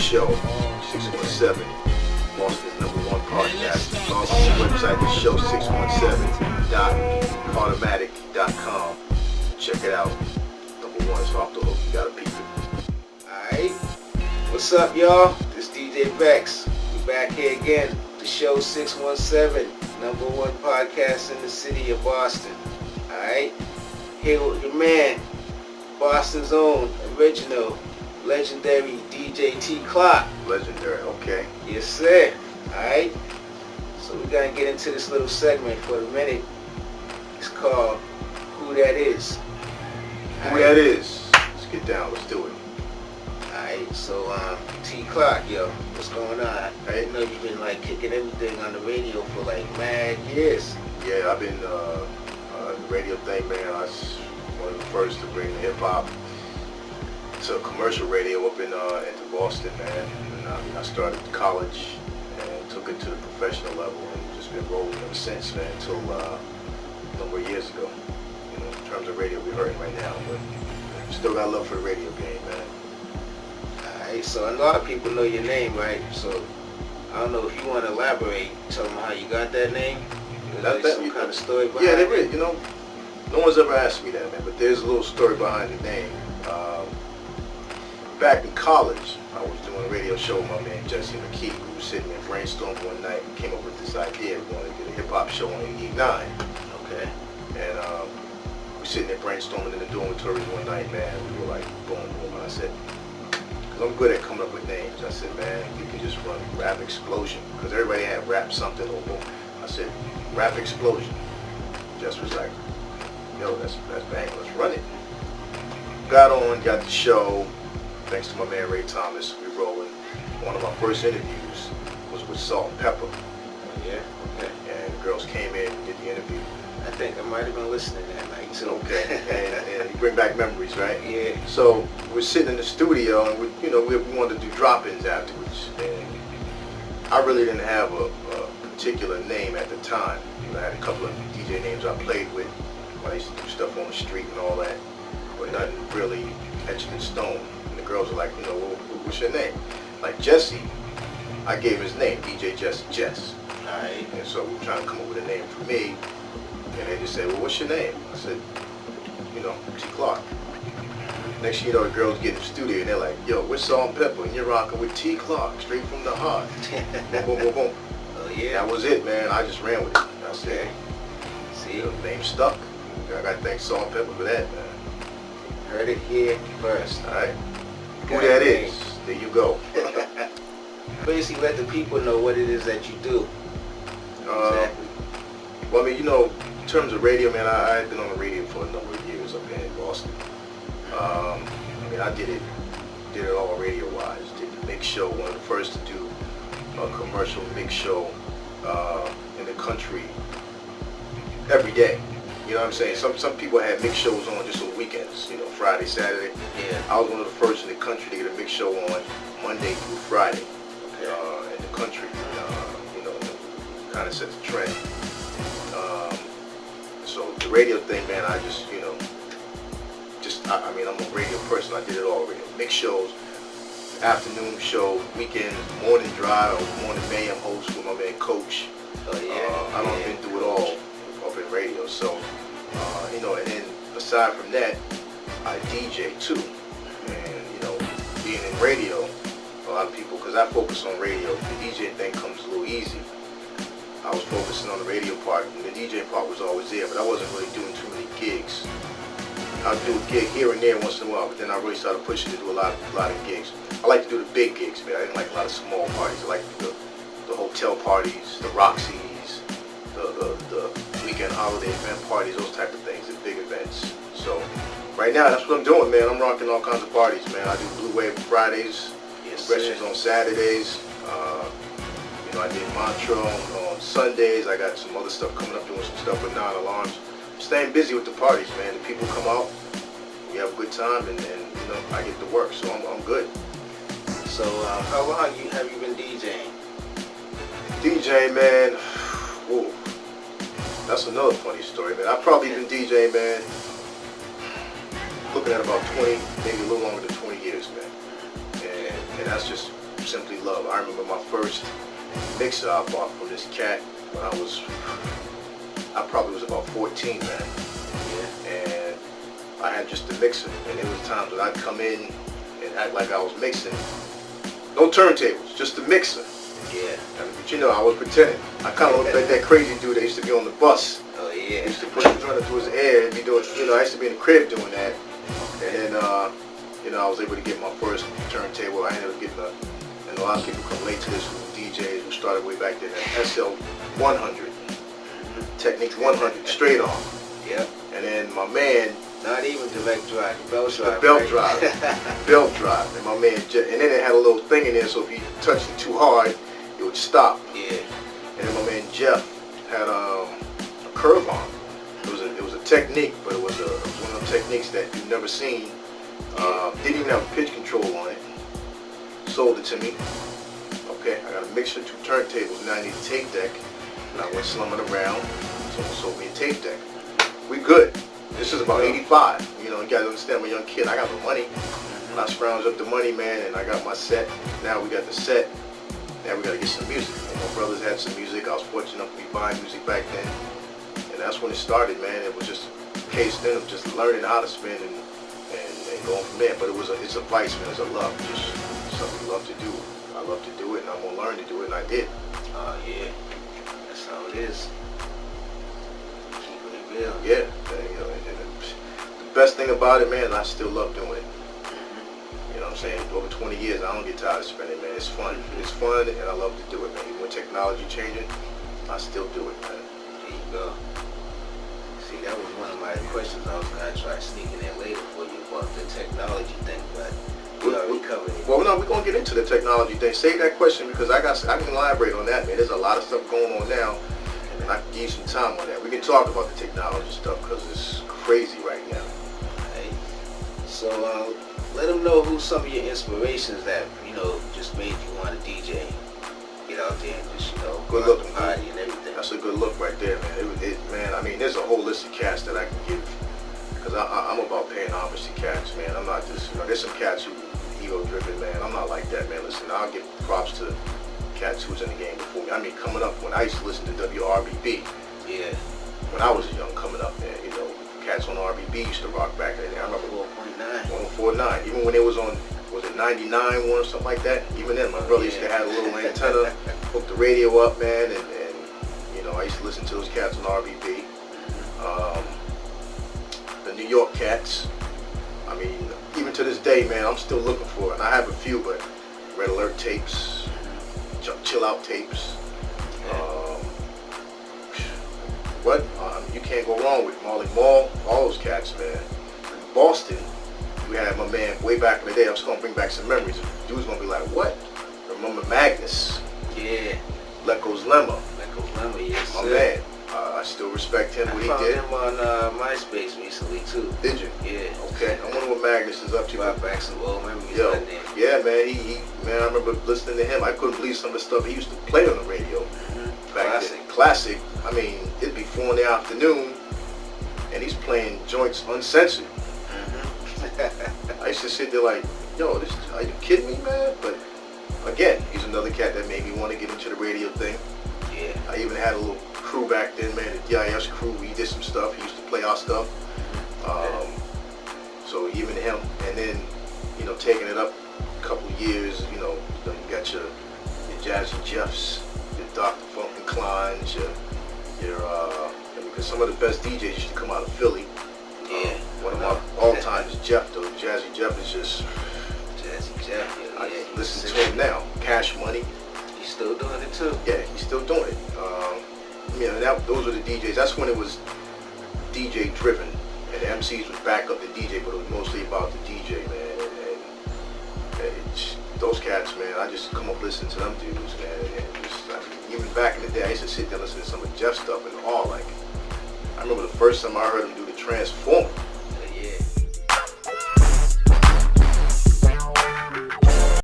show, 617, Boston's #1 podcast. Also on the website, the show, 617.automatic.com. Check it out. #1 is off the hook. You gotta peep it. Alright. What's up, y'all? This DJ Vex. We back here again. The show 617, #1 podcast in the city of Boston. Alright. Here with your man, Boston's own, original, legendary DJ T Clock. Legendary, okay. Yes, sir. Alright. So we're gonna get into this little segment for the minute. It's called Who That Is. Who that is? Let's get down, let's do it. Alright, so T Clock, yo, what's going on? I didn't know you've been like kicking everything on the radio for like mad years. Yeah, I've been the radio thing, man. I was one of the first to bring the hip hop to commercial radio up into Boston, man. And I started college and took it to the professional level and just been rolling ever since, man, until a number of years ago. You know, in terms of radio, we're hurting right now, but still got love for the radio game, man. Alright, so a lot of people know your name, right? So I don't know if you want to elaborate, tell them how you got that name. There's some kind of story behind it. Yeah, there is. You know, no one's ever asked me that, man, but there's a little story behind the name. Back in college, I was doing a radio show with my man Jesse McKee. We were sitting there brainstorming one night and came up with this idea. We wanted to get a hip-hop show on 89. Okay. And we were sitting there brainstorming in the dormitories one night, man. We were like, boom, boom. And I said, because I'm good at coming up with names. I said, man, you can just run Rap Explosion. Because everybody had Rap something or boom. I said, Rap Explosion. Jess was like, yo, that's bang, let's run it. Got on, got the show. Thanks to my man Ray Thomas, we rolling. One of our first interviews was with Salt and Pepper. Oh, yeah, okay. And the girls came in and did the interview. I think I might have been listening that night too. Okay, and you bring back memories, right? Yeah. So we're sitting in the studio and we wanted to do drop-ins afterwards. And I really didn't have a particular name at the time. You know, I had a couple of DJ names I played with when I used to do stuff on the street and all that, but nothing really etched in stone. And the girls were like, you know, what's your name? Like Jesse, I gave his name, DJ Jesse Jess. Alright. And so we were trying to come up with a name for me. And they just said, well, what's your name? I said, you know, T Clark. Next thing you know, the girls get in the studio and they're like, yo, we're Salt and Pepper and you're rocking with T Clark, straight from the heart. Boom, boom, boom, boom. Oh yeah. That was it, man. I just ran with it. I said, see, the name stuck. I got to thank Salt and Pepper for that, man. Heard it here first. Alright. Who that is? There you go. Basically let the people know what it is that you do. Exactly. Well, I mean, you know, in terms of radio, man, I've been on the radio for a number of years up here in Boston. I mean, I did it all radio-wise. Did the mix show, one of the first to do a commercial mix show in the country every day. You know what I'm saying? Some people had mix shows on just on weekends, you know, Friday, Saturday. Yeah. I was one of the first in the country to get a mix show on Monday through Friday in the country. You know, kind of set the trend. So the radio thing, man, I just, you know, I mean, I'm a radio person. I did it all radio. Mix shows, afternoon show, weekend, morning drive, morning mayhem host with my man Coach. Oh yeah. I don't been through it all up in radio. So, you know, and then aside from that, I DJ too. And, you know, being in radio, a lot of people, because I focus on radio, the DJ thing comes a little easy. I was focusing on the radio part, and the DJ part was always there, but I wasn't really doing too many gigs. I'd do a gig here and there once in a while, but then I really started pushing to do a lot of gigs. I like to do the big gigs, man. I didn't like a lot of small parties. I like to do the hotel parties, the Roxy's, the weekend holiday event parties, those type of things, the big events. So right now, that's what I'm doing, man. I'm rocking all kinds of parties, man. I do Blue Wave Fridays, Progressions on Saturdays. You know, I did Mantra on Sundays. I got some other stuff coming up, doing some stuff with Non-Alarms. Staying busy with the parties, man. The people come out, we have a good time, and you know, I get to work, so I'm good. So how long have you been DJing? DJing, man, whoa, that's another funny story, man. I've probably been DJing, man, looking at about 20, maybe a little longer than 20 years, man. And that's just simply love. I remember my first mixer I bought from this cat when I probably was about 14, man. Yeah. And I had just a mixer, and there was times when I'd come in and act like I was mixing. No turntables, just a mixer. Yeah. But you know, I was pretending. I kind of looked like that crazy dude that used to be on the bus. Oh yeah. He used to put the joint into his ear and be doing, you know, I used to be in the crib doing that. And then, you know, I was able to get my first turntable. I ended up getting and a lot of people come late to this, who DJs who started way back then, an SL 100, Technics 100, straight on. Yep. And then my man, not even direct drive, belt drive. Belt right? drive, belt drive. And my man, and then it had a little thing in there, so if you touched it too hard, it would stop. Yeah. And then my man Jeff had a curve on. It was a technique, but it was one of those techniques that you've never seen. Didn't even have a pitch control on it. Sold it to me. Okay, I got a mixer, 2 turntables. Now I need a tape deck. And I went slumming around. Someone sold me a tape deck. We good. This is about 85. You know, you gotta understand, I'm a young kid. I got the money. And I scrounged up the money, man, and I got my set. Now we got the set. Now we gotta get some music. And my brothers had some music. I was fortunate enough to be buying music back then. And that's when it started, man. It was just a case then of just learning how to spin and going from there. But it's a vice, man. It's a love. Just something you love to do. I love to do it, and I'm gonna learn to do it, and I did. Oh yeah. That's how it is. Keeping it real. Yeah. You know, and the best thing about it, man, is I still love doing it. You know what I'm saying? Over 20 years, I don't get tired of spinning, man. It's fun. It's fun, and I love to do it, man. Even when technology changing, I still do it, man. There you go. See, that was one of my questions I was going to try sneaking in later for you about the technology thing, but we already covered it. Well, no, we're going to get into the technology thing. Save that question because I can elaborate on that, man. There's a lot of stuff going on now, and I can give you some time on that. We can talk about the technology stuff because it's crazy right now. Right. So, let them know who some of your inspirations that, you know, just made you want to DJ. Get out there and just, you know, good looking party and everything. That's a good look right there, man. Man, I mean, there's a whole list of cats that I can give because I'm about paying homage to cats, man. I'm not just, you know, there's some cats who ego driven, man. I'm not like that, man. Listen, I'll give props to cats who was in the game before me. I mean, coming up when I used to listen to WRBB. Yeah. When I was young, coming up, man, you know, cats on RBB used to rock back then. I remember 104.9. 104.9. Even when it was on, was it 99 one or something like that? Even then, my brother used to have a little antenna, hook the radio up, man, and you know, I used to listen to those cats on RBB. The New York cats. I mean, even to this day, man, I'm still looking for it. And I have a few, but Red Alert tapes, Chill Out tapes. You can't go wrong with Marley Marl, all those cats, man. In Boston, we had my man way back in the day. I'm just gonna bring back some memories. Dude's gonna be like, what? Remember Magnus? Yeah. Leco's Lemma. Leco's Lemma, yes. My man. I still respect him, what he did. I found him on MySpace recently too. Did you? Yeah. Okay. I wonder what Magnus is up to. Brought back some old memories. Yo, yeah, man. Man, I remember listening to him. I couldn't believe some of the stuff he used to play on the radio. Back then. Classic. I mean, it'd be 4 in the afternoon, and he's playing joints uncensored. I used to sit there like, yo, are you kidding me, man? But again, he's another cat that made me want to get into the radio thing. Yeah. I even had a little crew back then, man, the DIS crew. We did some stuff. He used to play our stuff. So even him, and then, you know, taking it up a couple of years, you got your Jazzy Jeffs, your Dr. Funk and Klein's, because some of the best DJs used to come out of Philly. Yeah. One of my all-time is Jeff, though. Jazzy Jeff is just... Jazzy Jeff, yeah. I listen to him now. Cash Money. He's still doing it, too. Yeah, he's still doing it. Those were the DJs. That's when it was DJ driven. And the MCs would back up the DJ, but it was mostly about the DJ, man. And those cats, man, I just come up listening to them dudes, man. And even back in the day, I used to sit there listening to some of Jeff's stuff and all, like, I remember the first time I heard him do the Transformer.